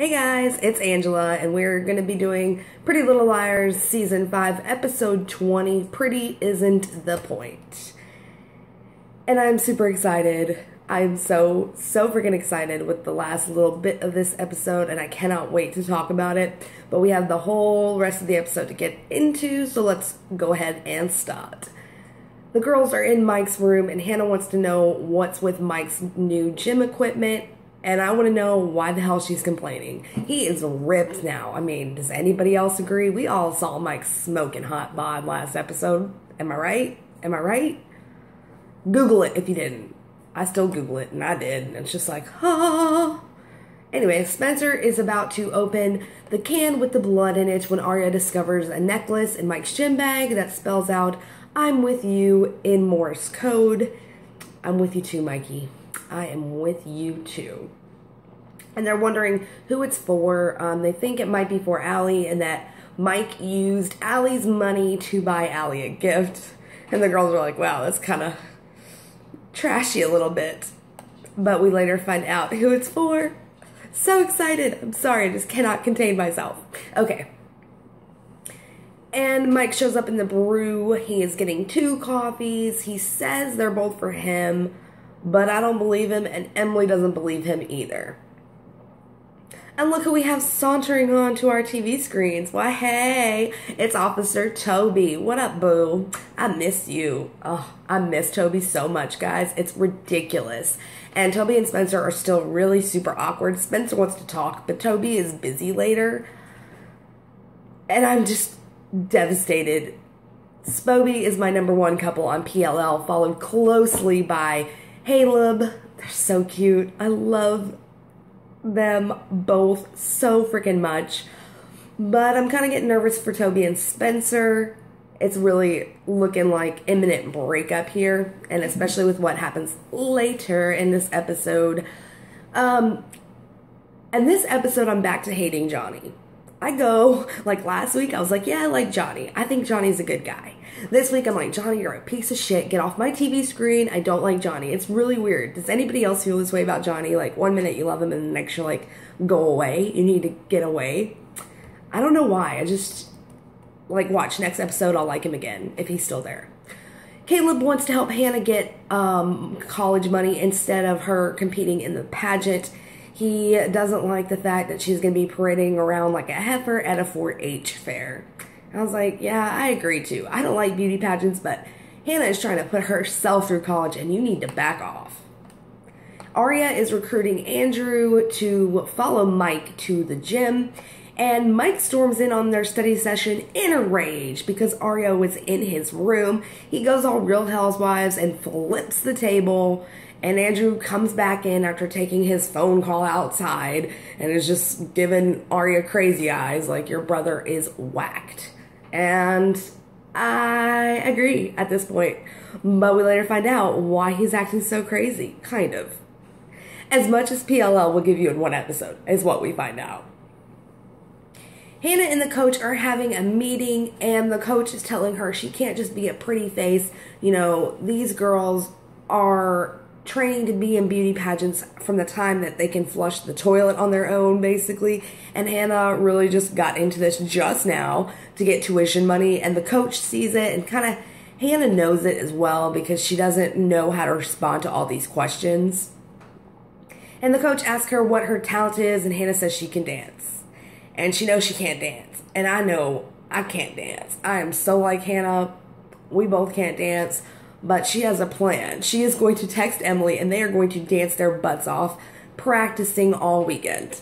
Hey guys, it's Angela, and we're going to be doing Pretty Little Liars Season 5, Episode 20, Pretty Isn't the Point. And I'm super excited. I'm so freaking excited with the last little bit of this episode, and I cannot wait to talk about it. But we have the whole rest of the episode to get into, so let's go ahead and start. The girls are in Mike's room, and Hannah wants to know what's with Mike's new gym equipment. And I want to know why the hell she's complaining. He is ripped now. I mean, does anybody else agree? We all saw Mike smoking hot bod last episode. Am I right? Am I right? Google it if you didn't. I still Google it, and I did. And it's just like, ah. Anyway, Spencer is about to open the can with the blood in it when Arya discovers a necklace in Mike's gym bag that spells out, "I'm with you" in Morse code. I'm with you too, Mikey. I am with you too. And they're wondering who it's for. They think it might be for Allie, and that Mike used Allie's money to buy Allie a gift. And the girls are like, wow, that's kind of trashy a little bit. But we later find out who it's for. So excited. I'm sorry, I just cannot contain myself. Okay. And Mike shows up in the brew. He is getting 2 coffees. He says they're both for him. But I don't believe him, and Emily doesn't believe him either. And look who we have sauntering on to our TV screens. Why, hey, it's Officer Toby. What up, boo? I miss you. Oh, I miss Toby so much, guys. It's ridiculous. And Toby and Spencer are still really super awkward. Spencer wants to talk, but Toby is busy later. And I'm just devastated. Spoby is my #1 couple on PLL, followed closely by Caleb. They're so cute. I love them both so freaking much. But I'm kind of getting nervous for Toby and Spencer. It's really looking like imminent breakup here, and especially with what happens later in this episode. And this episode, I'm back to hating Johnny. I go, like last week, I was like, yeah, I like Johnny. I think Johnny's a good guy. This week, I'm like, Johnny, you're a piece of shit. Get off my TV screen. I don't like Johnny. It's really weird. Does anybody else feel this way about Johnny? Like, one minute you love him, and the next you're like, go away. You need to get away. I don't know why. I just, like, watch next episode. I'll like him again if he's still there. Caleb wants to help Hannah get college money instead of her competing in the pageant. He doesn't like the fact that she's going to be parading around like a heifer at a 4-H fair. I was like, yeah, I agree too. I don't like beauty pageants, but Hannah is trying to put herself through college, and you need to back off. Arya is recruiting Andrew to follow Mike to the gym, and Mike storms in on their study session in a rage because Arya was in his room. He goes all Real Housewives and flips the table. And Andrew comes back in after taking his phone call outside and is just giving Arya crazy eyes like your brother is whacked. And I agree at this point. But we later find out why he's acting so crazy. Kind of. As much as PLL will give you in one episode is what we find out. Hannah and the coach are having a meeting, and the coach is telling her she can't just be a pretty face. You know, these girls are training to be in beauty pageants from the time that they can flush the toilet on their own, basically. And Hannah really just got into this just now to get tuition money, and the coach sees it, and kind of Hannah knows it as well because she doesn't know how to respond to all these questions. And the coach asks her what her talent is, and Hannah says she can dance. And she knows she can't dance. And I know I can't dance. I am so like Hannah. We both can't dance. But she has a plan. She is going to text Emily, and they are going to dance their butts off, practicing all weekend.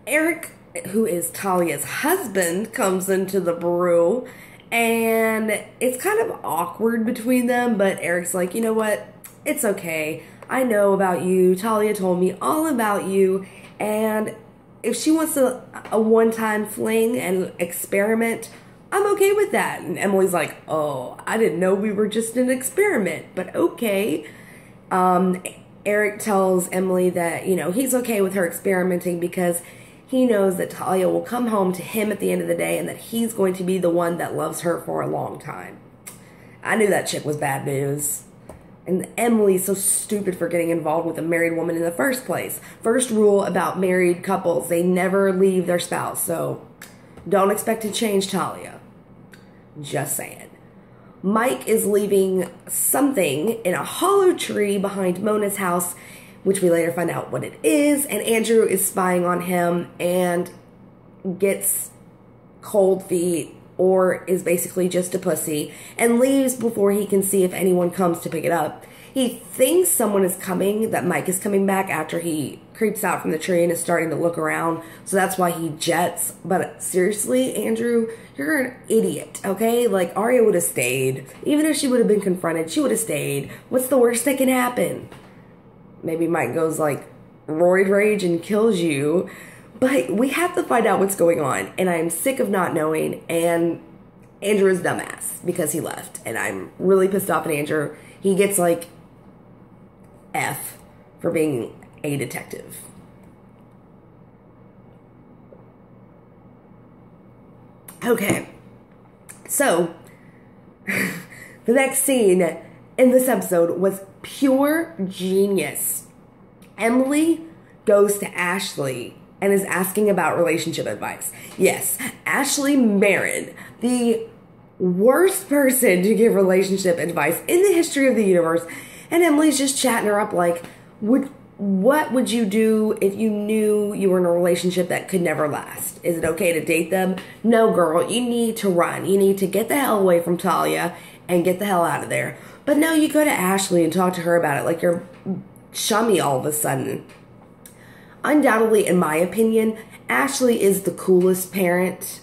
Eric, who is Talia's husband, comes into the brew, and it's kind of awkward between them, but Eric's like, you know what? It's okay. I know about you. Talia told me all about you, and if she wants a one-time fling and experiment, I'm okay with that. And Emily's like, oh, I didn't know we were just an experiment, but okay. Eric tells Emily that, you know, he's okay with her experimenting because he knows that Talia will come home to him at the end of the day, and that he's going to be the one that loves her for a long time. I knew that chick was bad news. And Emily's so stupid for getting involved with a married woman in the first place. First rule about married couples, they never leave their spouse. So don't expect to change Talia. Just saying. Mike is leaving something in a hollow tree behind Mona's house, which we later find out what it is. And Andrew is spying on him and gets cold feet, or is basically just a pussy, and leaves before he can see if anyone comes to pick it up. He thinks someone is coming, that Mike is coming back after he creeps out from the tree and is starting to look around, so that's why he jets. But seriously, Andrew, you're an idiot, okay? Like, Arya would have stayed. Even if she would have been confronted, she would have stayed. What's the worst that can happen? Maybe Mike goes, like, roid rage and kills you. But we have to find out what's going on, and I'm sick of not knowing, and Andrew is dumbass because he left, and I'm really pissed off at Andrew. He gets, like, F for being a detective. Okay, so the next scene in this episode was pure genius. Emily goes to Ashley and is asking about relationship advice. Yes, Ashley Marin, the worst person to give relationship advice in the history of the universe. And Emily's just chatting her up like, what would you do if you knew you were in a relationship that could never last? Is it okay to date them? No, girl, you need to run. You need to get the hell away from Talia and get the hell out of there. But no, you go to Ashley and talk to her about it like you're chummy all of a sudden. Undoubtedly, in my opinion, Ashley is the coolest parent.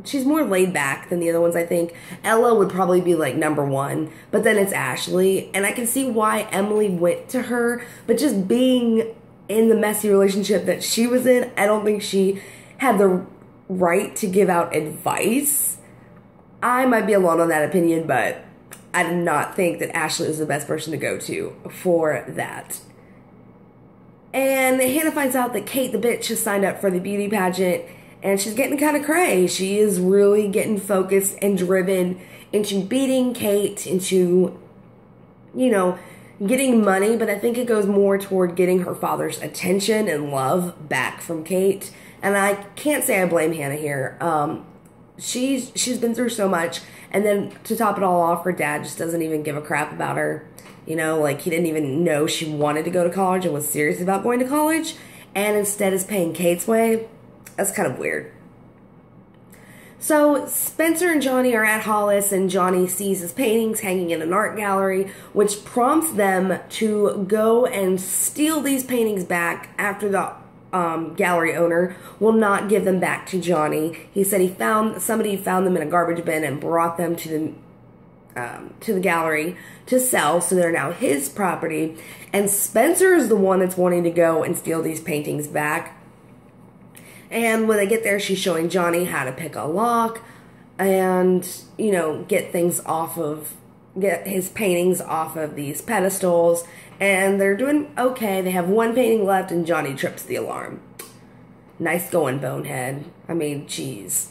She's more laid back than the other ones, I think. Ella would probably be like number one, but then it's Ashley. And I can see why Emily went to her, but just being in the messy relationship that she was in, I don't think she had the right to give out advice. I might be alone on that opinion, but I do not think that Ashley is the best person to go to for that. And Hannah finds out that Kate the bitch has signed up for the beauty pageant, and she's getting kind of cray. She is really getting focused and driven into beating Kate, into, you know, getting money. But I think it goes more toward getting her father's attention and love back from Kate. And I can't say I blame Hannah here. She's been through so much. And then to top it all off, her dad just doesn't even give a crap about her. You know, like he didn't even know she wanted to go to college and was serious about going to college. And instead is paying Kate's way. That's kind of weird. So Spencer and Johnny are at Hollis, and Johnny sees his paintings hanging in an art gallery, which prompts them to go and steal these paintings back after the gallery owner will not give them back to Johnny. He said somebody found them in a garbage bin and brought them to the gallery to sell, so they're now his property. And Spencer is the one that's wanting to go and steal these paintings back. And when they get there, she's showing Johnny how to pick a lock and, you know, get his paintings off of these pedestals. And they're doing okay. They have one painting left, and Johnny trips the alarm. Nice going, bonehead. I mean, jeez.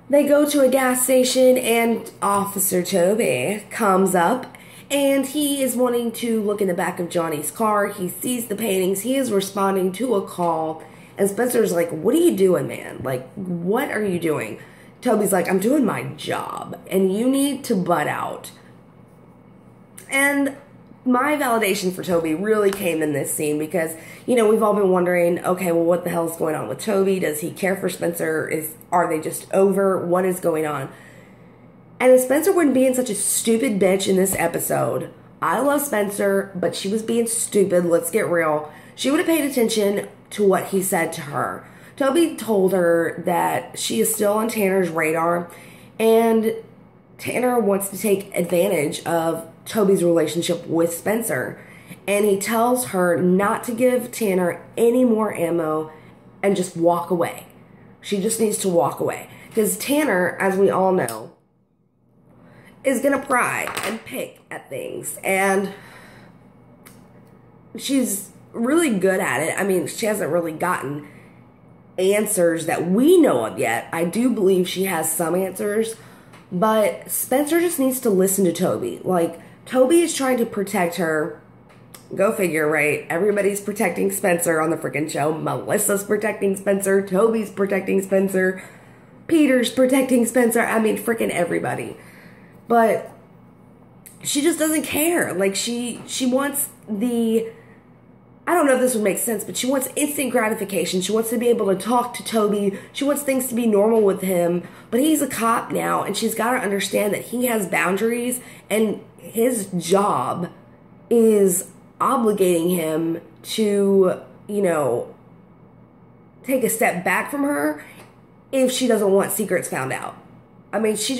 They go to a gas station, and Officer Toby comes up, and he is wanting to look in the back of Johnny's car. He sees the paintings. He is responding to a call. And Spencer's like, what are you doing, man? Like, what are you doing? Toby's like, I'm doing my job, and you need to butt out. And my validation for Toby really came in this scene because, you know, we've all been wondering, okay, well, what the hell is going on with Toby? Does he care for Spencer? Are they just over? What is going on? And if Spencer wouldn't be such a stupid bitch in this episode, I love Spencer, but she was being stupid. Let's get real. She would have paid attention to what he said to her. Toby told her that she is still on Tanner's radar, and Tanner wants to take advantage of Toby's relationship with Spencer. And he tells her not to give Tanner any more ammo and just walk away. She just needs to walk away. Because Tanner, as we all know, is going to pry and pick at things. And she's really good at it. I mean, she hasn't really gotten answers that we know of yet. I do believe she has some answers, But Spencer just needs to listen to Toby. Like, Toby is trying to protect her. Go figure, right? Everybody's protecting Spencer on the freaking show. Melissa's protecting Spencer. Toby's protecting Spencer. Peter's protecting Spencer. I mean, freaking everybody. But she just doesn't care. Like, she wants the... I don't know if this would make sense, but she wants instant gratification. She wants to be able to talk to Toby. She wants things to be normal with him. But he's a cop now, and she's got to understand that he has boundaries, and his job is obligating him to, you know, take a step back from her if she doesn't want secrets found out. I mean, she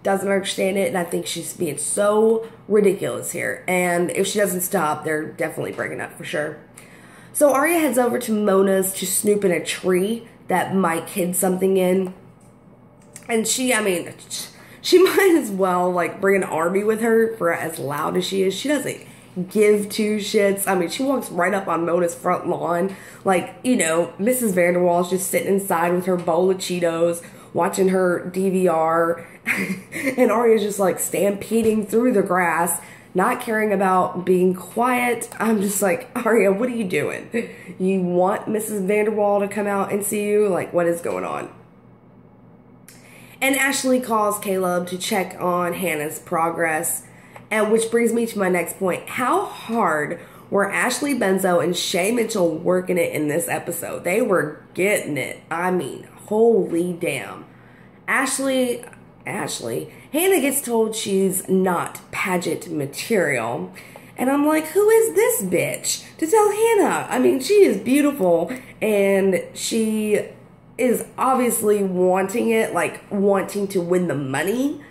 doesn't understand it, and I think she's being so ridiculous here. And if she doesn't stop, they're definitely breaking up for sure. So Arya heads over to Mona's to snoop in a tree that Mike hid something in. And she might as well, like, bring an army with her for as loud as she is. She doesn't give two shits. I mean, she walks right up on Mona's front lawn. Like, you know, Mrs. Vanderwall's just sitting inside with her bowl of Cheetos, watching her DVR, and Arya's just like stampeding through the grass, not caring about being quiet. I'm just like, Arya, what are you doing? You want Mrs. Vanderwall to come out and see you? Like, what is going on? And Ashley calls Caleb to check on Hannah's progress, and which brings me to my next point. How hard were Ashley Benzo and Shay Mitchell working it in this episode? They were getting it. I mean, holy damn. Ashley, Hannah gets told she's not pageant material. And I'm like, who is this bitch to tell Hannah? I mean, she is beautiful, and she is obviously wanting it, like wanting to win the money.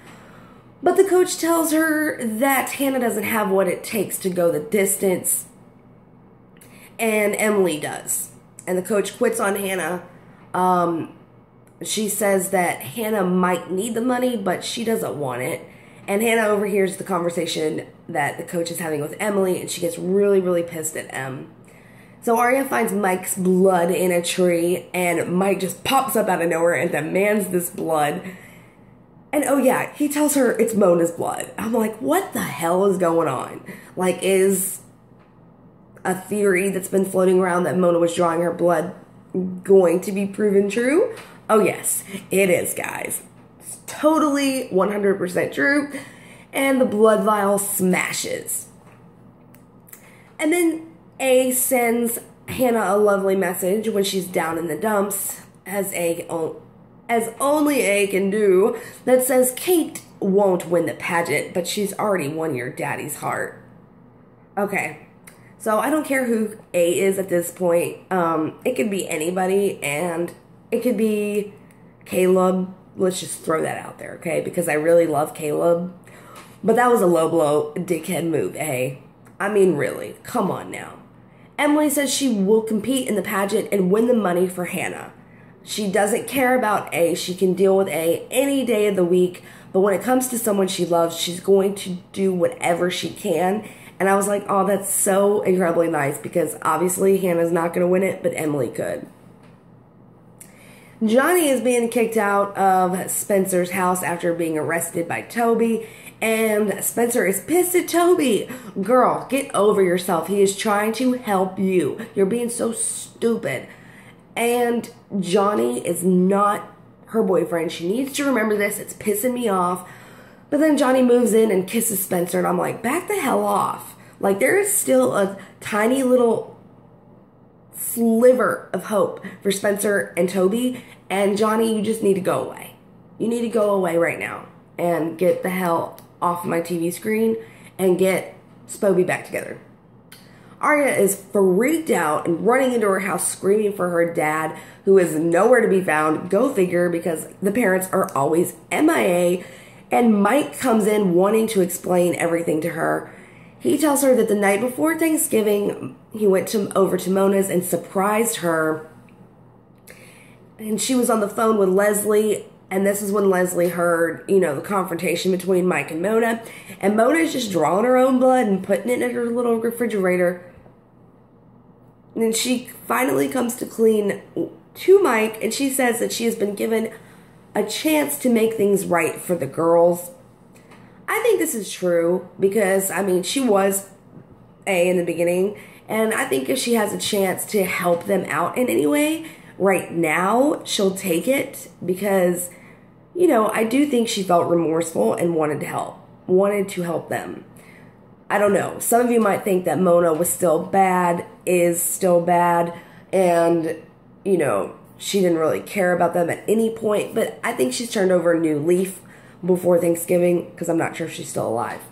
But the coach tells her that Hannah doesn't have what it takes to go the distance, and Emily does. And the coach quits on Hannah. She says that Hannah might need the money, but she doesn't want it. And Hannah overhears the conversation that the coach is having with Emily, and she gets really, really pissed at Em. So Arya finds Mike's blood in a tree, and Mike just pops up out of nowhere and demands this blood. And oh yeah, he tells her it's Mona's blood. I'm like, what the hell is going on? Like, is a theory that's been floating around that Mona was drawing her blood going to be proven true? Oh yes, it is, guys. It's totally 100% true. And the blood vial smashes. And then A sends Hannah a lovely message when she's down in the dumps, as only A can do, that says Kate won't win the pageant, but she's already won your daddy's heart. Okay, so I don't care who A is at this point. It could be anybody, and it could be Caleb. Let's just throw that out there, okay? Because I really love Caleb. But that was a low blow dickhead move, eh? I mean, really, come on now. Emily says she will compete in the pageant and win the money for Hannah. She doesn't care about A. She can deal with A any day of the week. But when it comes to someone she loves, she's going to do whatever she can. And I was like, oh, that's so incredibly nice, because obviously Hannah's not going to win it, but Emily could. Johnny is being kicked out of Spencer's house after being arrested by Toby. And Spencer is pissed at Toby. Girl, get over yourself. He is trying to help you. You're being so stupid. And Johnny is not her boyfriend. She needs to remember this. It's pissing me off. But then Johnny moves in and kisses Spencer. And I'm like, back the hell off. Like, there is still a tiny little sliver of hope for Spencer and Toby. And Johnny, you just need to go away. You need to go away right now. And get the hell off my TV screen. And get Spoby back together. Arya is freaked out and running into her house screaming for her dad, who is nowhere to be found. Go figure, because the parents are always MIA. And Mike comes in wanting to explain everything to her. He tells her that the night before Thanksgiving, he went over to Mona's and surprised her. And she was on the phone with Leslie. And this is when Leslie heard, you know, the confrontation between Mike and Mona. And Mona is just drawing her own blood and putting it in her little refrigerator. And then she finally comes to clean to Mike, and she says that she has been given a chance to make things right for the girls. I think this is true because, I mean, she was A in the beginning, and I think if she has a chance to help them out in any way right now, she'll take it because, you know, I do think she felt remorseful and wanted to help them. I don't know. Some of you might think that Mona was still bad, is still bad, and, you know, she didn't really care about them at any point, but I think she's turned over a new leaf before Thanksgiving, because I'm not sure if she's still alive.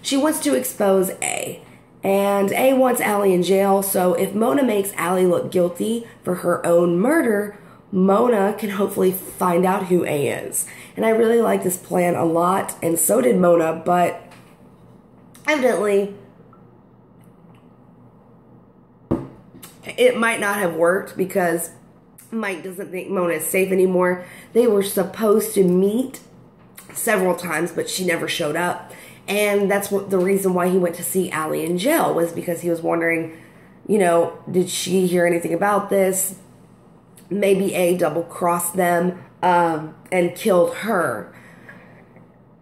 She wants to expose A, and A wants Allie in jail, so if Mona makes Allie look guilty for her own murder, Mona can hopefully find out who A is. And I really like this plan a lot, and so did Mona, but evidently it might not have worked because Mike doesn't think Mona is safe anymore. They were supposed to meet several times, but she never showed up. And that's the reason why he went to see Allie in jail, was because he was wondering, you know, did she hear anything about this? Maybe A double-crossed them and killed her.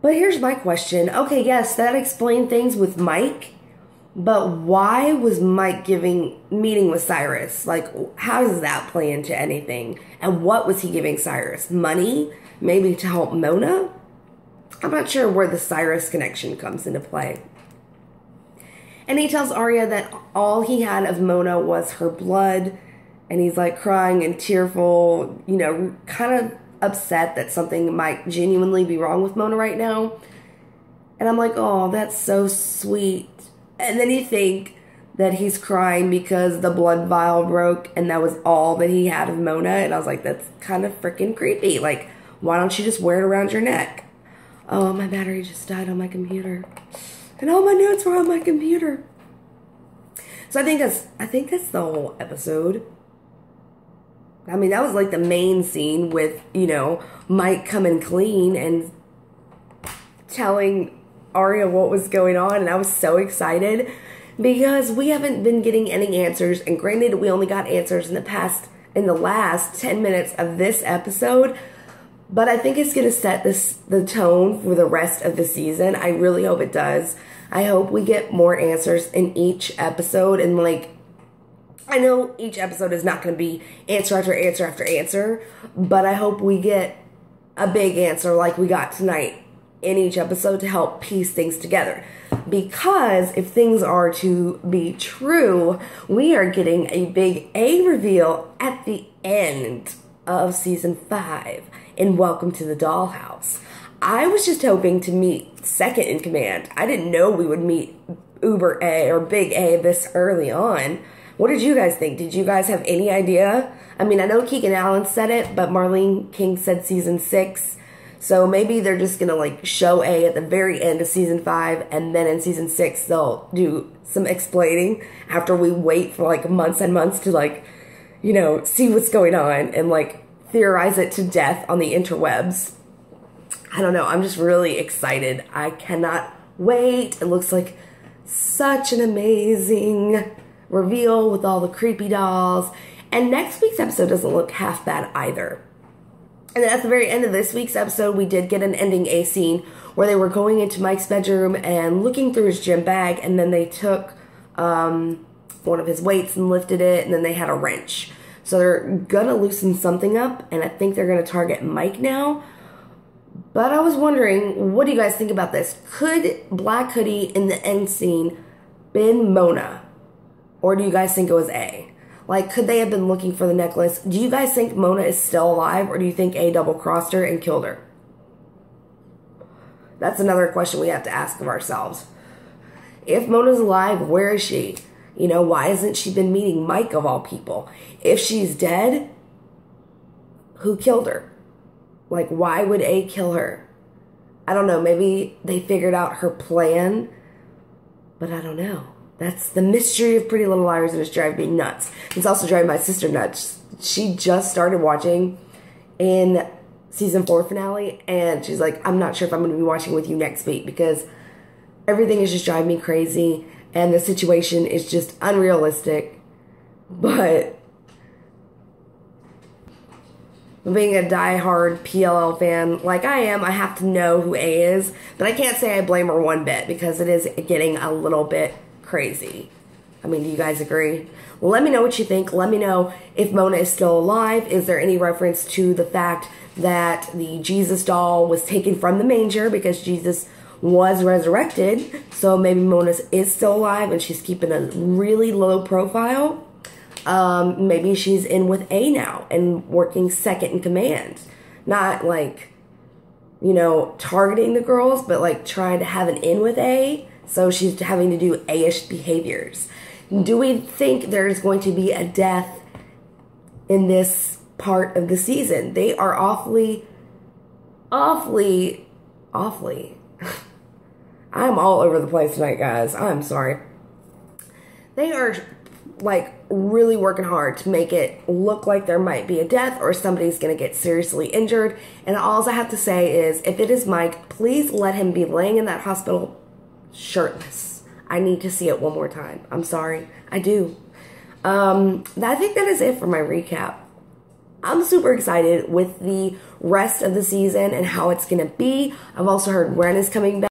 But here's my question. Okay, yes, that explained things with Mike, but why was Mike meeting with Cyrus? Like, how does that play into anything? And what was he giving Cyrus? Money? Maybe to help Mona? I'm not sure where the Cyrus connection comes into play. And he tells Arya that all he had of Mona was her blood, and he's like crying and tearful, you know, kind of upset that something might genuinely be wrong with Mona right now. And I'm like, oh, that's so sweet. And then you think that he's crying because the blood vial broke and that was all that he had of Mona. And I was like, that's kind of freaking creepy. Like, why don't you just wear it around your neck? Oh, my battery just died on my computer. And all my notes were on my computer. So I think that's the whole episode. I mean, that was like the main scene with, you know, Mike coming clean and telling Arya what was going on, and I was so excited because we haven't been getting any answers, and granted we only got answers in the last 10 minutes of this episode, but I think it's going to set the tone for the rest of the season. I really hope it does. I hope we get more answers in each episode, and like, I know each episode is not going to be answer after answer after answer, but I hope we get a big answer like we got tonight in each episode to help piece things together. Because if things are to be true, we are getting a big A reveal at the end of season 5 in Welcome to the Dollhouse. I was just hoping to meet second in command. I didn't know we would meet Uber A or Big A this early on. What did you guys think? Did you guys have any idea? I mean, I know Keegan Allen said it, but Marlene King said season 6. So maybe they're just going to like show A at the very end of season 5, and then in season 6 they'll do some explaining after we wait for like months and months to like, you know, see what's going on and like theorize it to death on the interwebs. I don't know. I'm just really excited. I cannot wait. It looks like such an amazing reveal with all the creepy dolls. And next week's episode doesn't look half bad either. And then at the very end of this week's episode, we did get an ending A scene where they were going into Mike's bedroom and looking through his gym bag, and then they took one of his weights and lifted it, and then they had a wrench. So they're gonna loosen something up, and I think they're gonna target Mike now. But I was wondering, what do you guys think about this? Could Black Hoodie in the end scene been Mona? Or do you guys think it was A? Like, could they have been looking for the necklace? Do you guys think Mona is still alive, or do you think A double-crossed her and killed her? That's another question we have to ask of ourselves. If Mona's alive, where is she? You know, why hasn't she been meeting Mike of all people? If she's dead, who killed her? Like, why would A kill her? I don't know, maybe they figured out her plan, but I don't know. That's the mystery of Pretty Little Liars, and it's driving me nuts. It's also driving my sister nuts. She just started watching in season 4 finale, and she's like, I'm not sure if I'm going to be watching with you next week because everything is just driving me crazy, and the situation is just unrealistic. But Being a diehard PLL fan like I am, I have to know who A is, but I can't say I blame her one bit because it is getting a little bit crazy. I mean, do you guys agree? Let me know what you think. Let me know if Mona is still alive. Is there any reference to the fact that the Jesus doll was taken from the manger because Jesus was resurrected? So maybe Mona is still alive and she's keeping a really low profile. Maybe she's in with A now and working second in command. Not like, you know, targeting the girls, but like trying to have an in with A. So she's having to do A-ish behaviors. Do we think there's going to be a death in this part of the season? They are awfully. I'm all over the place tonight, guys. I'm sorry. They are like really working hard to make it look like there might be a death or somebody's going to get seriously injured. And all I have to say is, if it is Mike, please let him be laying in that hospital shirtless. I need to see it one more time. I'm sorry. I do. I think that is it for my recap. I'm super excited with the rest of the season and how it's going to be. I've also heard Ren is coming back.